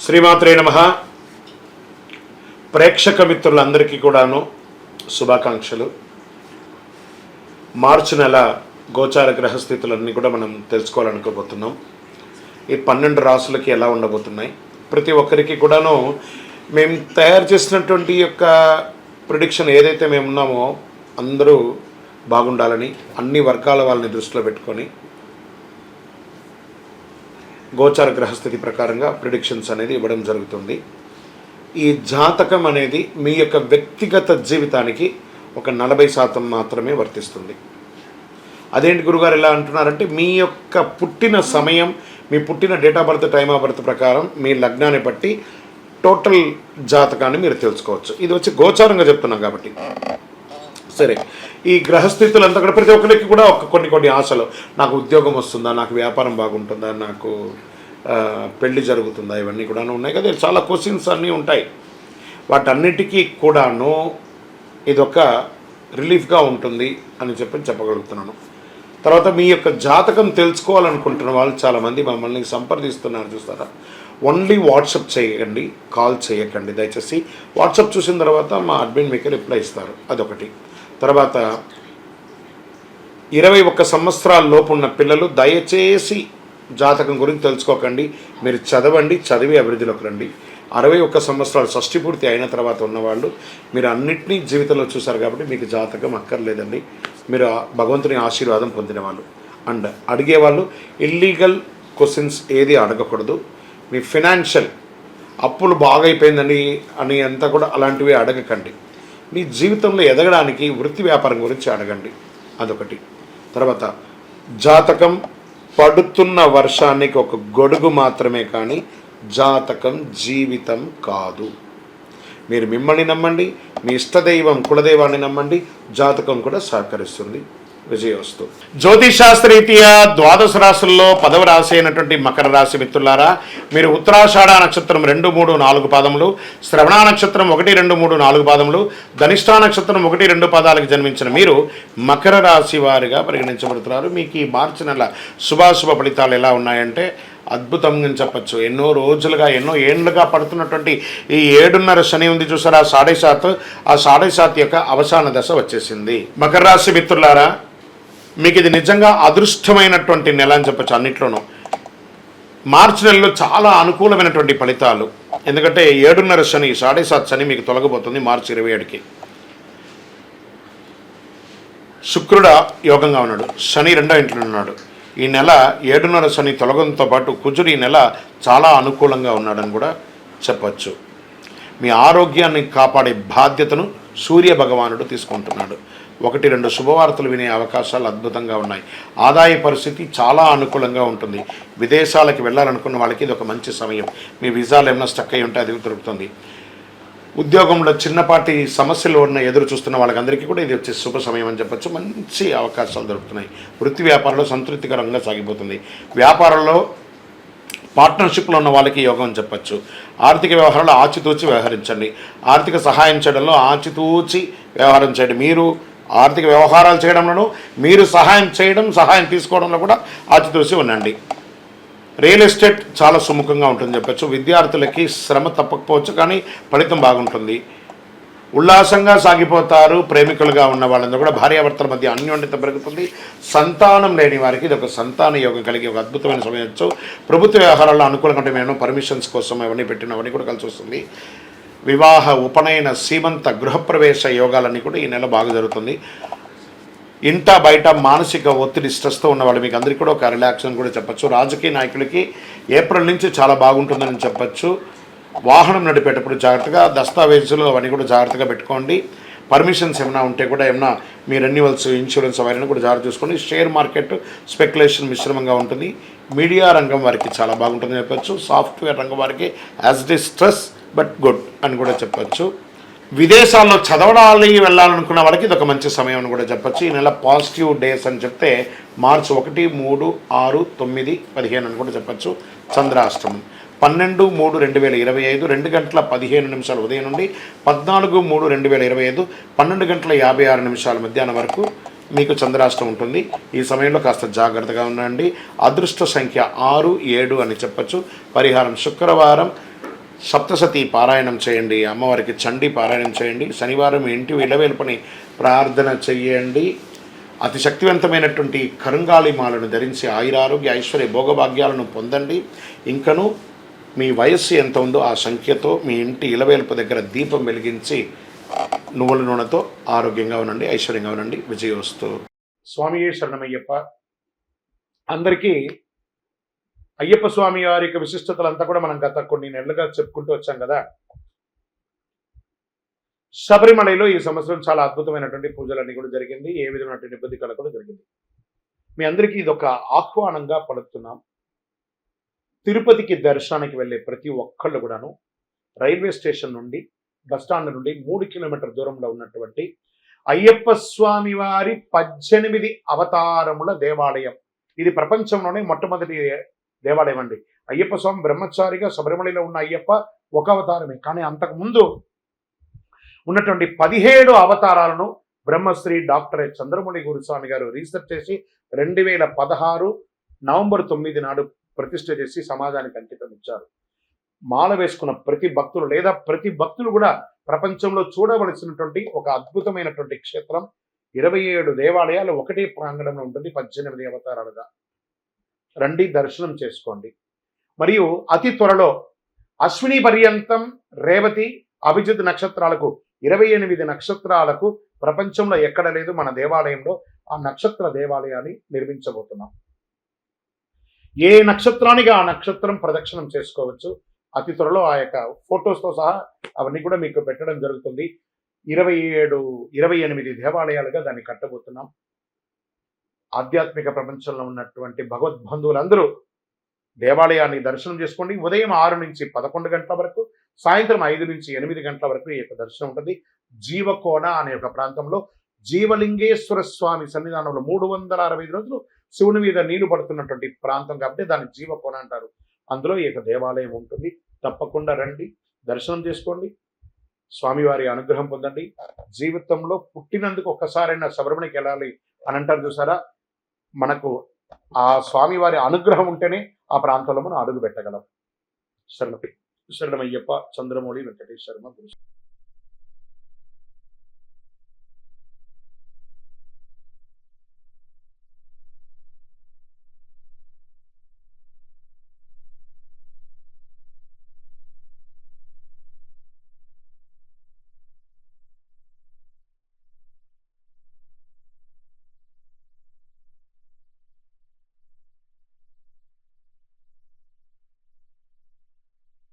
శ్రీమాత్రే నమః. ప్రేక్షక మిత్రులందరికీ కూడాను శుభాకాంక్షలు. మార్చి నెల గోచార గ్రహస్థితులన్నీ కూడా మనం తెలుసుకోవాలనుకోబోతున్నాం. ఈ 12 రాసులకి ఎలా ఉండబోతున్నాయి, ప్రతి ఒక్కరికి కూడాను మేము తయారు చేసినటువంటి యొక్క ప్రిడిక్షన్ ఏదైతే మేము ఉన్నామో అందరూ బాగుండాలని అన్ని వర్గాల వాళ్ళని దృష్టిలో పెట్టుకొని గోచార గ్రహస్థితి ప్రకారంగా ప్రిడిక్షన్స్ అనేది ఇవ్వడం జరుగుతుంది. ఈ జాతకం అనేది మీ యొక్క వ్యక్తిగత జీవితానికి ఒక 40% మాత్రమే వర్తిస్తుంది. అదేంటి గురుగారు ఎలా అంటున్నారంటే, మీ యొక్క పుట్టిన సమయం, మీ పుట్టిన date of birth, time of birth ప్రకారం మీ లగ్నాన్ని బట్టి టోటల్ జాతకాన్ని మీరు తెలుసుకోవచ్చు. ఇది వచ్చి గోచారంగా చెప్తున్నాం కాబట్టి. సరే, ఈ గ్రహస్థితులంతా కూడా ప్రతి ఒక్కరికి కూడా కొన్ని ఆశలు, నాకు ఉద్యోగం వస్తుందా, నాకు వ్యాపారం బాగుంటుందా, నాకు పెళ్లి జరుగుతుందా, ఇవన్నీ కూడా ఉన్నాయి కదా. చాలా క్వశ్చన్స్ అన్నీ ఉంటాయి. వాటన్నిటికీ కూడాను ఇదొక రిలీఫ్గా ఉంటుంది అని చెప్పగలుగుతున్నాను. తర్వాత మీ యొక్క జాతకం తెలుసుకోవాలనుకుంటున్న వాళ్ళు చాలామంది మమ్మల్ని సంప్రదిస్తున్నారు, చూస్తారా. ఓన్లీ వాట్సాప్ చేయకండి, కాల్ చేయకండి దయచేసి. వాట్సాప్ చూసిన తర్వాత మా అడ్మిన్ మీకు రిప్లై ఇస్తారు, అదొకటి. తర్వాత 21 సంవత్సరాల లోపు ఉన్న పిల్లలు దయచేసి జాతకం గురించి తెలుసుకోకండి. మీరు చదవండి, చదివి అభివృద్ధిలోకి రండి. 61 సంవత్సరాలు షష్ఠి పూర్తి అయిన తర్వాత ఉన్నవాళ్ళు మీరు అన్నింటినీ జీవితంలో చూశారు కాబట్టి మీకు జాతకం అక్కర్లేదండి. మీరు భగవంతుని ఆశీర్వాదం పొందినవాళ్ళు. అండ్ అడిగేవాళ్ళు ఇల్లీగల్ క్వశ్చన్స్ ఏది అడగకూడదు. మీ ఫినాన్షియల్ అప్పులు బాగైపోయిందని అని అంతా కూడా అలాంటివి అడగకండి. మీ జీవితంలో ఎదగడానికి వృత్తి వ్యాపారం గురించి అడగండి, అదొకటి. తర్వాత జాతకం పడుతున్న వర్షానికి ఒక గొడుగు మాత్రమే, కానీ జాతకం జీవితం కాదు. మీరు మిమ్మల్ని నమ్మండి, మీ ఇష్టదైవం కులదైవాన్ని నమ్మండి, జాతకం కూడా సహకరిస్తుంది. విజయోస్తు. జ్యోతిషాస్త్రరీత్యా 12 రాశుల్లో 10వ రాశి అయినటువంటి మకర రాశి మిత్రులారా, మీరు ఉత్తరాషాఢ నక్షత్రం 2, 3, 4 పాదములు, శ్రవణ నక్షత్రం 1, 2, 3, 4 పాదములు, ధనిష్ఠా నక్షత్రం 1, 2 పాదాలకు జన్మించిన మీరు మకర రాశి వారిగా పరిగణించబడుతున్నారు. మీకు ఈ మార్చి నెల శుభాశుభ ఫలితాలు ఎలా ఉన్నాయంటే అద్భుతంగా చెప్పచ్చు. ఎన్నో రోజులుగా, ఎన్నో ఏళ్ళుగా పడుతున్నటువంటి ఈ 7.5 శని ఉంది చూసారా, 7.5, ఆ 7.5 యొక్క అవసాన దశ వచ్చేసింది. మకర రాశి మిత్రులారా, మీకు ఇది నిజంగా అదృష్టమైనటువంటి నెల అని చెప్పచ్చు. అన్నిట్లోనూ మార్చి నెలలో చాలా అనుకూలమైనటువంటి ఫలితాలు. ఎందుకంటే 7.5 శని, 7.5 శని మీకు తొలగబోతుంది మార్చి 27కి. శుక్రుడ యోగంగా ఉన్నాడు, శని 2వ ఇంట్లో ఉన్నాడు. ఈ నెల 7.5 శని తొలగడంతో పాటు కుజుడు ఈ నెల చాలా అనుకూలంగా ఉన్నాడని కూడా చెప్పచ్చు. మీ ఆరోగ్యాన్ని కాపాడే బాధ్యతను సూర్య భగవానుడు తీసుకుంటున్నాడు. 1, 2 శుభవార్తలు వినే అవకాశాలు అద్భుతంగా ఉన్నాయి. ఆదాయ పరిస్థితి చాలా అనుకూలంగా ఉంటుంది. విదేశాలకు వెళ్ళాలనుకున్న వాళ్ళకి ఇది ఒక మంచి సమయం. మీ వీసాలు ఏమైనా స్టక్ అయి ఉంటే అది దొరుకుతుంది. ఉద్యోగంలో చిన్నపాటి సమస్యలు ఉన్న ఎదురు చూస్తున్న వాళ్ళకందరికీ కూడా ఇది వచ్చే శుభ సమయం అని చెప్పచ్చు. మంచి అవకాశాలు దొరుకుతున్నాయి. వృత్తి వ్యాపారంలో సంతృప్తికరంగా సాగిపోతుంది. వ్యాపారంలో పార్ట్నర్షిప్లో ఉన్న వాళ్ళకి యోగం అని చెప్పచ్చు. ఆర్థిక వ్యవహారాలు ఆచితూచి వ్యవహరించండి. ఆర్థిక సహాయం చేయడంలో ఆచితూచి వ్యవహారం చేయండి. మీరు ఆర్థిక వ్యవహారాలు చేయడంలోనూ, మీరు సహాయం తీసుకోవడంలో కూడా ఆచితూచి ఉండండి. రియల్ ఎస్టేట్ చాలా సుముఖంగా ఉంటుందని చెప్పచ్చు. విద్యార్థులకి శ్రమ తప్పకపోవచ్చు, కానీ ఫలితం బాగుంటుంది. ఉల్లాసంగా సాగిపోతారు. ప్రేమికులుగా ఉన్న వాళ్ళందరూ కూడా భార్యాభర్తల మధ్య అన్యోన్యత పెరుగుతుంది. సంతానం లేని వారికి ఇది ఒక సంతాన యోగం కలిగి ఒక అద్భుతమైన సమయం. ప్రభుత్వ వ్యవహారాల్లో అనుకూలంగా ఉంటే మేము పర్మిషన్స్ కోసం అవన్నీ పెట్టినవన్నీ కూడా కలిసి వస్తుంది. వివాహ, ఉపనయన, సీమంత, గృహప్రవేశ యోగాలన్నీ కూడా ఈ నెల బాగా జరుగుతుంది. ఇంట బయట మానసిక ఒత్తిడి, స్ట్రెస్తో ఉన్న వాళ్ళు మీకు అందరికీ కూడా ఒక రిలాక్షన్ కూడా చెప్పచ్చు. రాజకీయ నాయకులకి ఏప్రిల్ నుంచి చాలా బాగుంటుందని చెప్పచ్చు. వాహనం నడిపేటప్పుడు జాగ్రత్తగా, దస్తావేజులు అవన్నీ కూడా జాగ్రత్తగా పెట్టుకోండి. పర్మిషన్స్ ఏమైనా ఉంటే కూడా, ఏమైనా మీ రెన్యువల్స్, ఇన్సూరెన్స్ అవన్నీ కూడా జాగ్రత్త చూసుకోండి. షేర్ మార్కెట్ స్పెక్యులేషన్ మిశ్రమంగా ఉంటుంది. మీడియా రంగం వారికి చాలా బాగుంటుందని చెప్పచ్చు. సాఫ్ట్వేర్ రంగం వారికి as it is stress but good అని కూడా చెప్పచ్చు. విదేశాల్లో చదవడానికి వెళ్ళాలనుకున్న వాళ్ళకి ఇది ఒక మంచి సమయం అని కూడా చెప్పచ్చు. ఈ నెల పాజిటివ్ డేస్ అని చెప్తే మార్చి 1, 3, 6, 9, 15 అని కూడా చెప్పచ్చు. చంద్రాష్టమం 12/3/2025 2:15 ఉదయం నుండి 14/3/2025 12:56 మధ్యాహ్నం వరకు మీకు చంద్రాష్టం ఉంటుంది. ఈ సమయంలో కాస్త జాగ్రత్తగా ఉండండి. అదృష్ట సంఖ్య 6, 7 అని చెప్పచ్చు. పరిహారం శుక్రవారం సప్తసతి పారాయణం చేయండి, అమ్మవారికి చండీ పారాయణం చేయండి, శనివారం ఇంటి ఇలవేల్పని ప్రార్థన చేయండి. అతి శక్తివంతమైనటువంటి కరుంగాళి మాలను ధరించి ఆయురారోగ్య ఐశ్వర్య భోగభాగ్యాలను పొందండి. ఇంకను మీ వయస్సు ఎంత ఉందో ఆ సంఖ్యతో మీ ఇంటి ఇలవేల్పు దగ్గర దీపం వెలిగించి నువ్వుల నూనెతో ఆరోగ్యంగా ఉండండి, ఐశ్వర్యంగా ఉండండి. విజయోస్తు. స్వామి శరణమయ్యప్ప. అందరికీ అయ్యప్ప స్వామి వారి యొక్క విశిష్టతలంతా కూడా మనం గత కొన్ని నెలలుగా చెప్పుకుంటూ వచ్చాం కదా. శబరిమలలో ఈ సంవత్సరం చాలా అద్భుతమైనటువంటి పూజలన్నీ కూడా జరిగింది. ఏ విధమైనటువంటి ఇబ్బంది కలగకుండా జరిగింది. మీ అందరికీ ఇదొక ఆహ్వానంగా పలుకుతున్నాం. తిరుపతికి దర్శనానికి వెళ్ళే ప్రతి ఒక్కళ్ళు కూడాను రైల్వే స్టేషన్ నుండి బస్టాండ్ నుండి 3 కిలోమీటర్ల దూరంలో ఉన్నటువంటి అయ్యప్ప స్వామి వారి 18 అవతారముల దేవాలయం. ఇది ప్రపంచంలోనే మొట్టమొదటి దేవాలయం అండి. అయ్యప్ప స్వామి బ్రహ్మచారిగా శబరిమలలో ఉన్న అయ్యప్ప ఒక అవతారమే. కానీ అంతకుముందు ఉన్నటువంటి 17 అవతారాలను బ్రహ్మశ్రీ డాక్టర్ చంద్రమౌళి గురుస్వామి గారు రీసెర్చ్ చేసి 2016 నవంబర్ 9 నాడు ప్రతిష్ఠ చేసి సమాజానికి అంకితం ఇచ్చారు. మాల వేసుకున్న ప్రతి భక్తులు లేదా ప్రతి భక్తులు కూడా ప్రపంచంలో చూడవలసినటువంటి ఒక అద్భుతమైనటువంటి క్షేత్రం. 27 దేవాలయాలు ఒకటే ప్రాంగణంలో ఉంటుంది, 18 అవతారాలుగా. రండి, దర్శనం చేసుకోండి. మరియు అతి త్వరలో అశ్విని పర్యంతం రేవతి అభిజిత్ నక్షత్రాలకు 28 నక్షత్రాలకు ప్రపంచంలో ఎక్కడ లేదు, మన దేవాలయంలో ఆ నక్షత్ర దేవాలయాన్ని నిర్మించబోతున్నాం. ఏ నక్షత్రానికి ఆ నక్షత్రం ప్రదక్షిణం చేసుకోవచ్చు. అతి త్వరలో ఆ యొక్క ఫొటోస్తో సహా అవన్నీ కూడా మీకు పెట్టడం జరుగుతుంది. 28 దేవాలయాలుగా దాన్ని కట్టబోతున్నాం. ఆధ్యాత్మిక ప్రపంచంలో ఉన్నటువంటి భగవద్బంధువులందరూ దేవాలయాన్ని దర్శనం చేసుకోండి. ఉదయం 6 నుంచి 11 గంటల వరకు, సాయంత్రం 5 నుంచి 8 గంటల వరకు ఈ యొక్క దర్శనం ఉంటుంది. జీవకోన అనే ఒక ప్రాంతంలో జీవలింగేశ్వర స్వామి సన్నిధానంలో 365 రోజులు శివుని మీద నీళ్లు పడుతున్నటువంటి ప్రాంతం కాబట్టి దాన్ని జీవకోన అంటారు. అందులో ఈ యొక్క దేవాలయం ఉంటుంది. తప్పకుండా రండి, దర్శనం చేసుకోండి, స్వామివారి అనుగ్రహం పొందండి. జీవితంలో పుట్టినందుకు ఒక్కసారైనా శబరిమలకి వెళ్ళాలి అని అంటారు చూసారా. మనకు ఆ స్వామివారి అనుగ్రహం ఉంటేనే ఆ ప్రాంతంలో మనం అడుగు పెట్టగలం. శరణమయ్యప్ప. చంద్రమౌళి వెంకటేశ్వర.